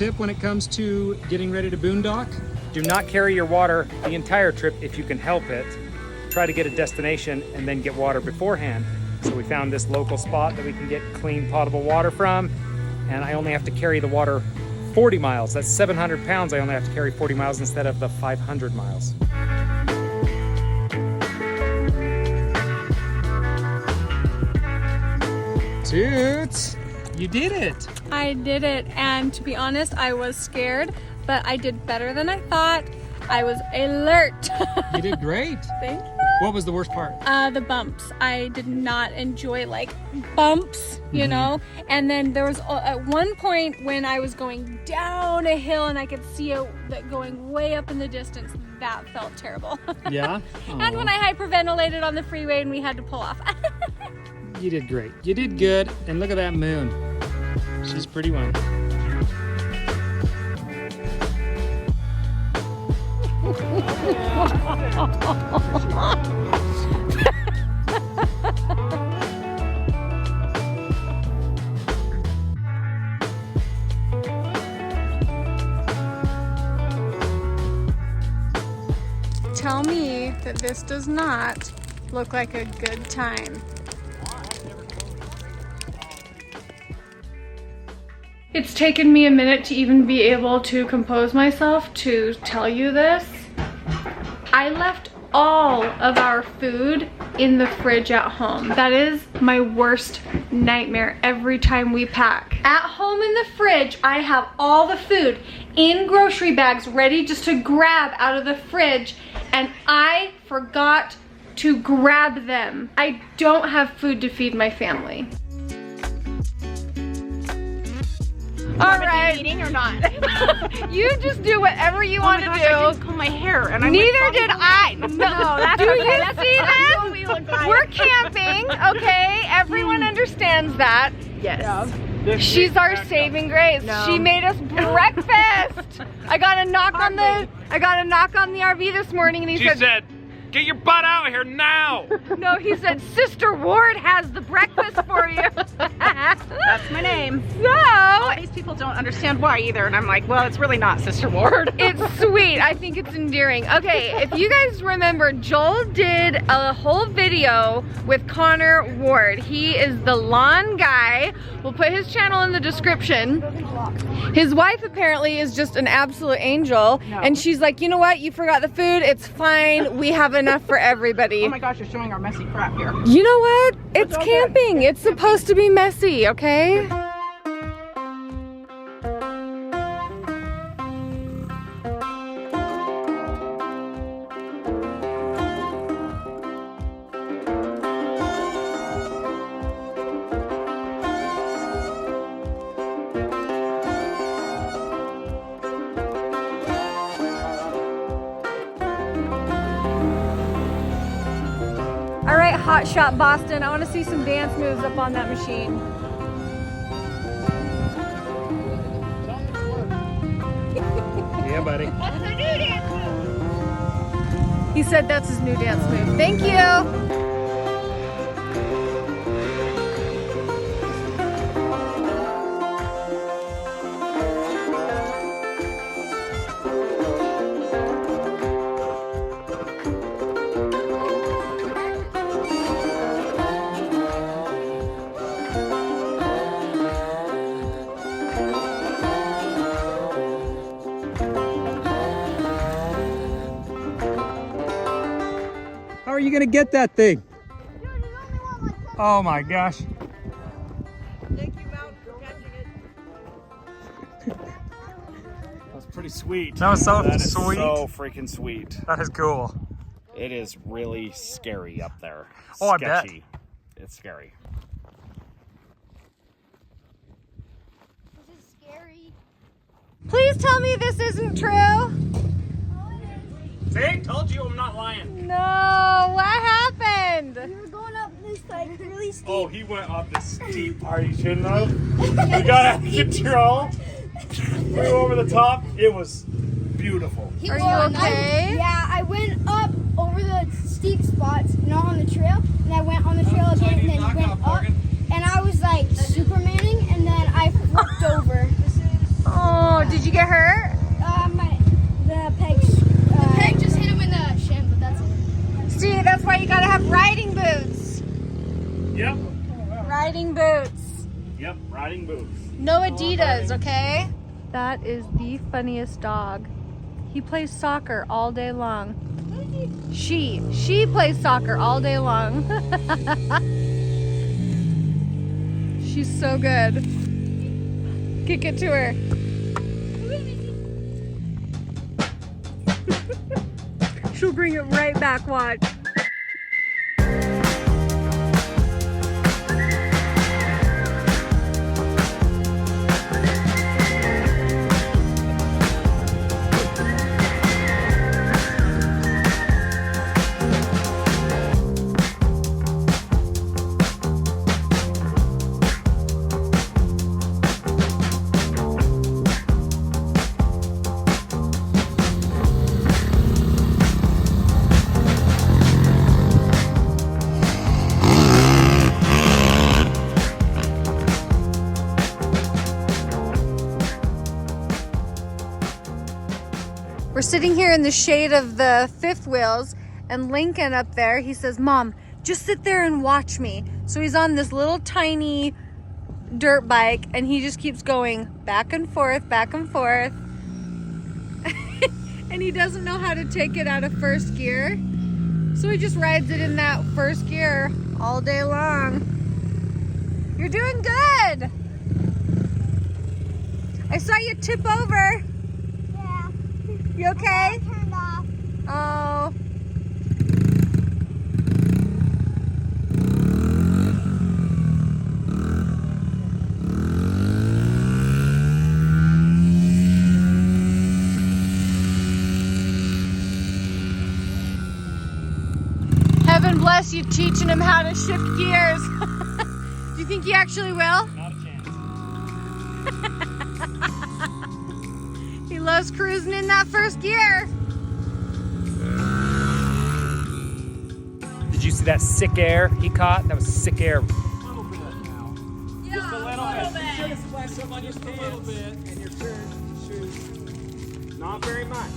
tip when it comes to getting ready to boondock. Do not carry your water the entire trip if you can help it. Try to get a destination and then get water beforehand. So we found this local spot that we can get clean potable water from, and I only have to carry the water 40 miles. That's 700 pounds. I only have to carry 40 miles instead of the 500 miles. Toots, you did it. I did it, and to be honest, I was scared, but I did better than I thought. I was alert. You did great. Thank you. What was the worst part? The bumps. I did not enjoy like bumps, you know? And then there was at one point when I was going down a hill and I could see it going way up in the distance. That felt terrible. Yeah? And when I hyperventilated on the freeway and we had to pull off. You did great. You did good. And look at that moon. She's a pretty one. Tell me that this does not look like a good time. It's taken me a minute to even be able to compose myself to tell you this. I left all of our food in the fridge at home. That is my worst nightmare every time we pack. At home in the fridge, I have all the food in grocery bags ready just to grab out of the fridge, and I forgot to grab them. I don't have food to feed my family. All right. Eating or not? You just do whatever you want to do. I didn't comb my hair, and Neither did I. No, that's do okay. you That's see okay. this? We look fine. We're camping, okay? Everyone understands that. Yes. She's our saving grace. No. She made us breakfast. I got a knock on the RV this morning, and She said, "Get your butt out of here now!" no, he said, Sister Ward has the breakfast for you. That's my name. So, These people don't understand why either, and I'm like, well, it's really not Sister Ward. it's sweet. I think it's endearing. Okay, if you guys remember, Joel did a whole video with Connor Ward. He is the lawn guy. We'll put his channel in the description. His wife apparently is just an absolute angel, and she's like, you know what? You forgot the food. It's fine. We have enough for everybody. Oh my gosh, you're showing our messy crap here. You know what? It's camping. It's supposed to be messy, okay? All right, Hot Shot Boston. I want to see some dance moves up on that machine. Yeah, buddy. That's a new dance move. He said that's his new dance move. Thank you. How are you gonna get that thing? Oh my gosh. That's pretty sweet. That was so That is sweet. so freaking sweet. That is cool. It is really scary up there. Oh, I bet. Sketchy. It's scary. This is scary. Please tell me this isn't true. See? Told you I'm not lying. No, what happened? We were going up this like really steep. Oh, he went up the steep part he shouldn't have. We got out of control. Flew over the top. It was beautiful. Are you okay? Yeah, I went up over the steep spots, not on the trail, and I went on the trail again, and then went up, and I was like Supermaning, and then I flipped over. Oh, did you get hurt? The peg just hit him in the shin, but that's it. See, that's why you gotta have riding boots. Yep. Riding boots. Yep, riding boots. No Adidas, okay? That is the funniest dog. He plays soccer all day long. She plays soccer all day long. She's so good. Kick it to her. She'll bring it right back, watch. We're sitting here in the shade of the fifth wheels, and Lincoln up there, he says, Mom, just sit there and watch me. So he's on this little tiny dirt bike, and he just keeps going back and forth, back and forth. And he doesn't know how to take it out of first gear. So he just rides it in that first gear all day long. You're doing good. I saw you tip over. You okay? Turned off. Oh. Heaven bless you teaching him how to shift gears. Do you think he actually will? Not a chance. He loves cruising in that first gear. Did you see that sick air he caught? That was sick air. Yeah, Just a little bit. You should have splashed some on your pants. A little bit, and your shoes. Not very much.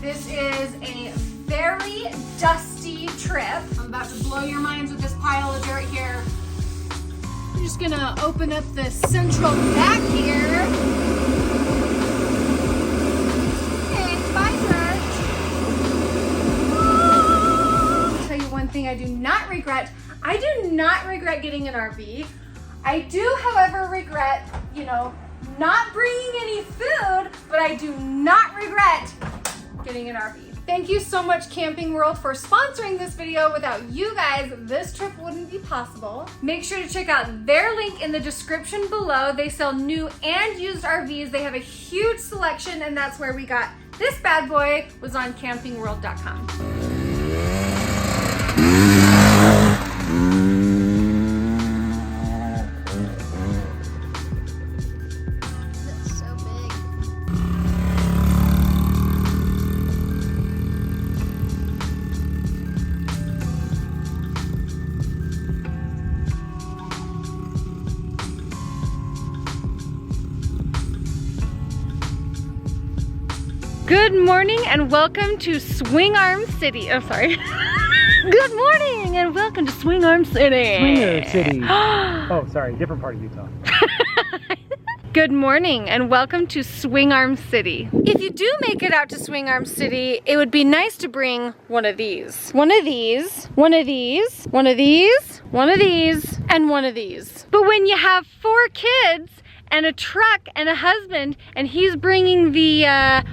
This is a very dusty trip. I'm about to blow your minds with this pile of dirt here. I'm just gonna open up the central back here. Okay, bye dirt. I'll tell you one thing I do not regret. I do not regret getting an RV. I do, however, regret, not bringing any food, but I do not regret getting an RV. Thank you so much, Camping World, for sponsoring this video. Without you guys, this trip wouldn't be possible. Make sure to check out their link in the description below. They sell new and used RVs. They have a huge selection, and that's where we got this bad boy, was on campingworld.com. Good morning and welcome to Swing Arm City. Oh, sorry. Good morning and welcome to Swing Arm City. Swinger City. Oh, sorry, different part of Utah. Good morning and welcome to Swing Arm City. If you do make it out to Swing Arm City, it would be nice to bring one of these. One of these, one of these, one of these, one of these, and one of these. But when you have 4 kids and a truck and a husband, and he's bringing the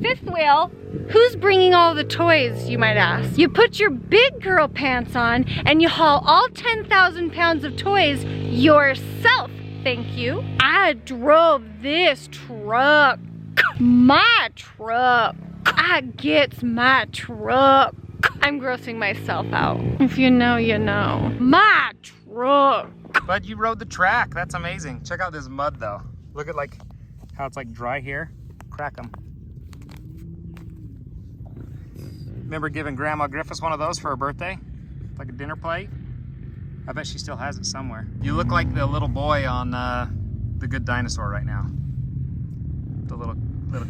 fifth wheel, who's bringing all the toys, you might ask? You put your big girl pants on and you haul all 10,000 pounds of toys yourself. Thank you. I drove this truck. My truck. I gets my truck. I'm grossing myself out. If you know, you know. My truck. But you rode the track. That's amazing. Check out this mud though. Look at how it's dry here. crack them. Remember giving Grandma Griffiths one of those for her birthday? Like a dinner plate? I bet she still has it somewhere. You look like the little boy on The Good Dinosaur right now. The little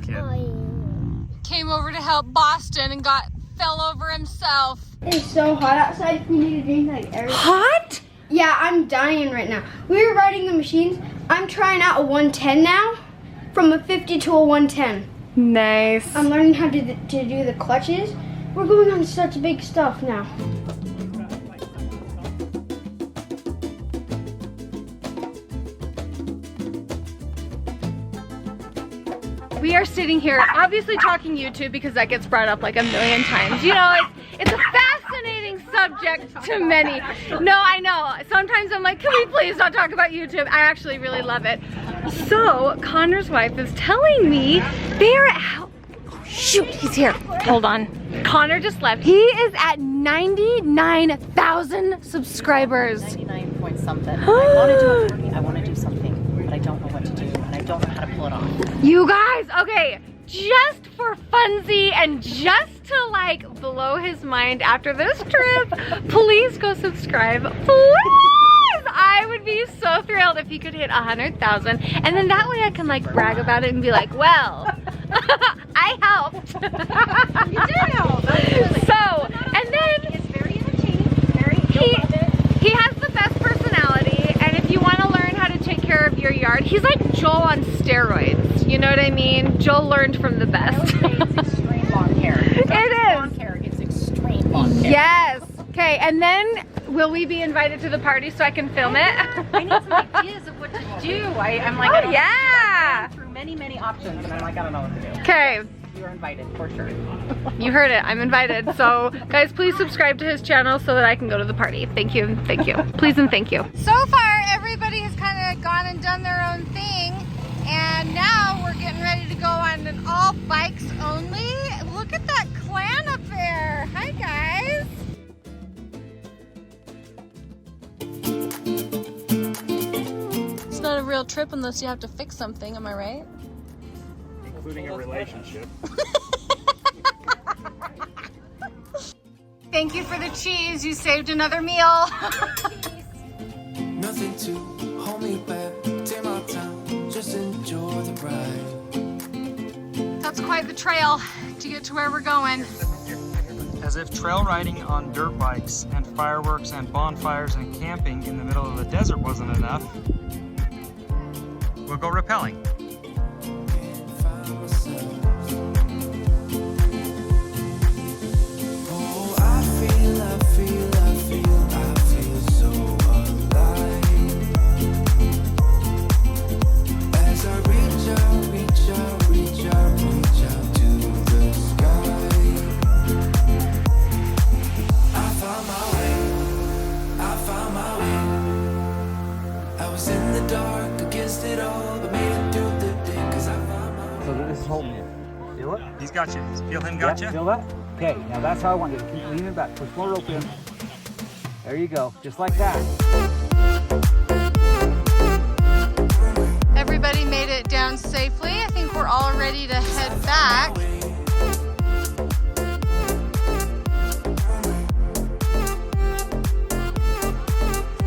kid. Oh, yeah. Came over to help Boston and fell over himself. It's so hot outside. You need to drink like everything. Hot? Yeah, I'm dying right now. We were riding the machines. I'm trying out a 110 now, from a 50 to a 110. Nice. I'm learning how to do the clutches. We're going on such big stuff now. We are sitting here, obviously talking YouTube because that gets brought up like a million times. You know, it's a fascinating subject to many. No, I know. Sometimes I'm like, can we please not talk about YouTube? I actually really love it. So, Connor's wife is telling me they're at, oh shoot, he's here. Hold on. Connor just left. He is at 99,000 subscribers. 99 point something. I want to do it for me. I want to do something, but I don't know what to do, and I don't know how to pull it off. You guys, okay, just for funsy and just to like blow his mind after this trip, please go subscribe, please. I would be so thrilled if he could hit 100,000, and then that way I can like brag about it and be like, well, I helped. You did help. So, and then It's very entertaining. he has the best personality, and if you want to learn how to take care of your yard, he's like Joel on steroids. You know what I mean? Joel learned from the best. It's extreme long hair. It is. Long hair. It's extreme long hair. Yes. Okay, and then will we be invited to the party so I can film it? I need some ideas of what to do. I'm like, I Oh don't yeah. I've gone through many options, and I'm like, I don't know what to do. Okay. You're invited for sure. You heard it, I'm invited. So guys, please subscribe to his channel so that I can go to the party. Thank you, thank you. Please and thank you. So far, everybody has kind of gone and done their own thing. And now we're getting ready to go on an all bikes only. Look at that clan up there. Hi guys. It's not a real trip unless you have to fix something, am I right? Including a relationship. Thank you for the cheese. You saved another meal. Nothing to hold me back. Take my time, just enjoy the ride. That's quite the trail to get to where we're going. As if trail riding on dirt bikes and fireworks and bonfires and camping in the middle of the desert wasn't enough, we'll go rappelling. Can't find myself. Oh, I feel so alive. As I reach out to the sky. I found my way. I was in the dark against it all, but made it through the day, 'cause I found my way. So this is holding you. Feel it? He's got you. Feel him got Yeah, you? feel that? Okay, now that's how I want you to keep leaning back. Push more rope in. There you go, just like that. Everybody made it down safely. I think we're all ready to head back.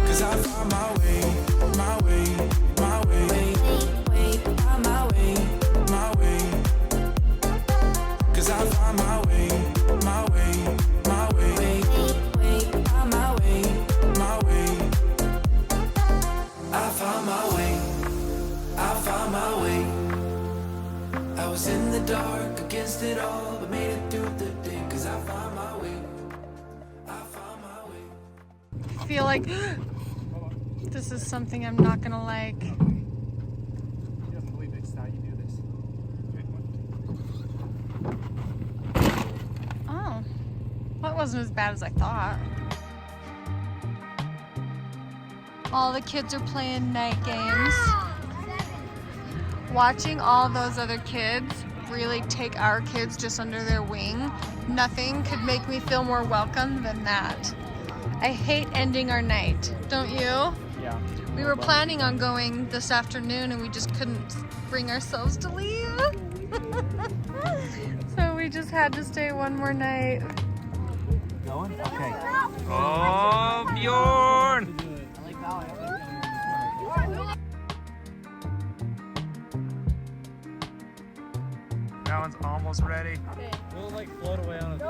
'Cause I found my way, my way, my way. Find my way, my way. 'Cause I found my way, my way, my way. Find my way, my way. I found my way, I found my way. I was in the dark against it all, but made it through the day. 'Cause I found my way, I found my way. I feel like this is something I'm not gonna like. He doesn't believe it's how you do this. Oh, that wasn't as bad as I thought. All the kids are playing night games. Watching all those other kids really take our kids just under their wing, nothing could make me feel more welcome than that. I hate ending our night, don't you? Yeah. We were planning on going this afternoon and we just couldn't bring ourselves to leave. So we just had to stay one more night. Going? Okay. Oh, Bjorn! That one's almost ready. We'll like float away on it.